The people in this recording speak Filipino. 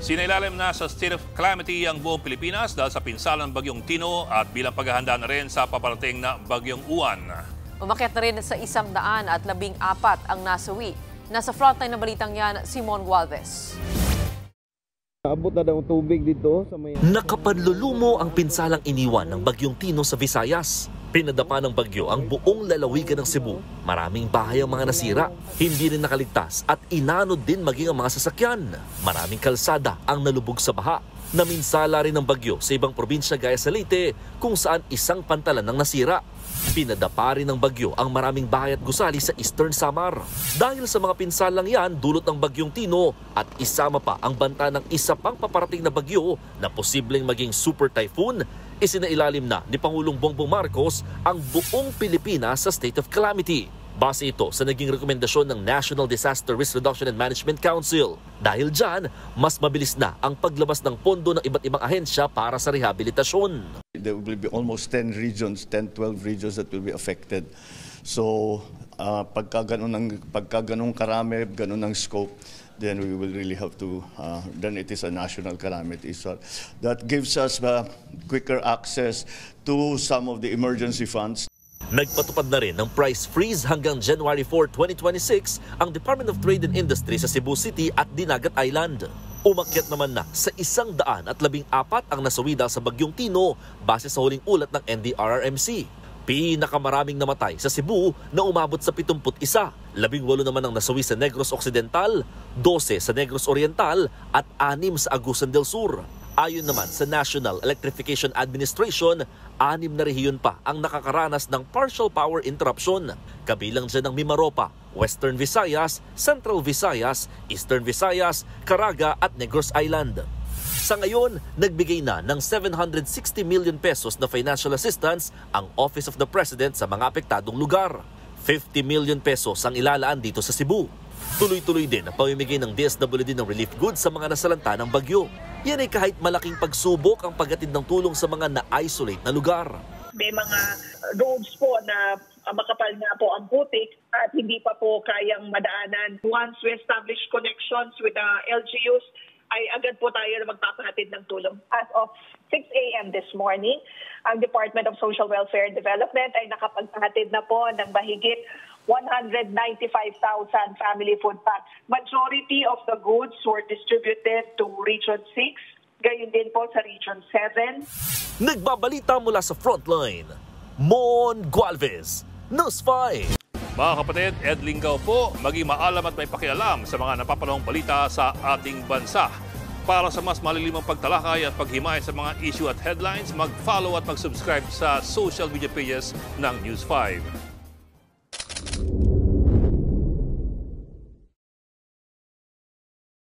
Sinailalim na sa state of calamity ang buong Pilipinas dahil sa pinsalang bagyong Tino at bilang paghahanda na rin sa paparating na bagyong Uwan. Umakyat na rin sa 114 ang nasawi. Nasa frontline na balitang yan, Simon Gualvez. Abot na daw tubig dito sa may... Nakapanlulumo ang pinsalang iniwan ng bagyong Tino sa Visayas. Pinadapa ng bagyo ang buong lalawigan ng Cebu. Maraming bahay ang mga nasira, hindi rin nakaligtas at inanod din maging ang mga sasakyan. Maraming kalsada ang nalubog sa baha. Naminsala rin ng bagyo sa ibang probinsya gaya sa Leyte kung saan isang pantalan ang nasira. Pinadapa rin ng bagyo ang maraming bahay at gusali sa Eastern Samar. Dahil sa mga pinsalang yan, dulot ng bagyong Tino at isama pa ang banta ng isa pang paparating na bagyo na posibleng maging super typhoon, isinailalim na ni Pangulong Bongbong Marcos ang buong Pilipinas sa state of calamity. Base ito sa naging rekomendasyon ng National Disaster Risk Reduction and Management Council. Dahil dyan, mas mabilis na ang paglabas ng pondo ng iba't ibang ahensya para sa rehabilitasyon. There will be almost 10 regions, 10-12 regions that will be affected. So pagka ganun karami, ganun ang scope, then we will really have to, then it is a national calamity. So that gives us quicker access to some of the emergency funds. Nagpatupad na rin ng price freeze hanggang January 4, 2026 ang Department of Trade and Industry sa Cebu City at Dinagat Island. Umakyat naman na sa 114 ang nasawi dahil sa bagyong Tino base sa huling ulat ng NDRRMC. Pinakamaraming namatay sa Cebu na umabot sa 71, 18 naman ang nasawi sa Negros Occidental, 12 sa Negros Oriental at 6 sa Agusan del Sur. Ayon naman sa National Electrification Administration, 6 na rehiyon pa ang nakakaranas ng partial power interruption. Kabilang dyan ang Mimaropa, Western Visayas, Central Visayas, Eastern Visayas, Caraga at Negros Island. Sa ngayon, nagbigay na ng 760 million pesos na financial assistance ang Office of the President sa mga apektadong lugar. 50 million pesos ang ilalaan dito sa Cebu. Tuloy-tuloy din ang pamimigay ng DSWD ng relief goods sa mga nasalanta ng bagyo. Yan ay kahit malaking pagsubok ang paghatid ng tulong sa mga na-isolate na lugar. May mga roads po na makapal na po ang putik at hindi pa po kayang madaanan. Once we establish connections with the LGUs, ay agad po tayo na magpapahatid ng tulong. As of 6 a.m. this morning, ang Department of Social Welfare and Development ay nakapagpahatid na po ng mahigit 195,000 family food packs. Majority of the goods were distributed to Region 6, gayon din po sa Region 7. Nagbabalita mula sa Frontline, Mon Gualvez, News 5. Mga kapatid, Ed Lingaw po, maging maalam at may pakialam sa mga napapanahong balita sa ating bansa. Para sa mas malilimang pagtalakay at paghimay sa mga issue at headlines, mag-follow at mag-subscribe sa social media pages ng News 5.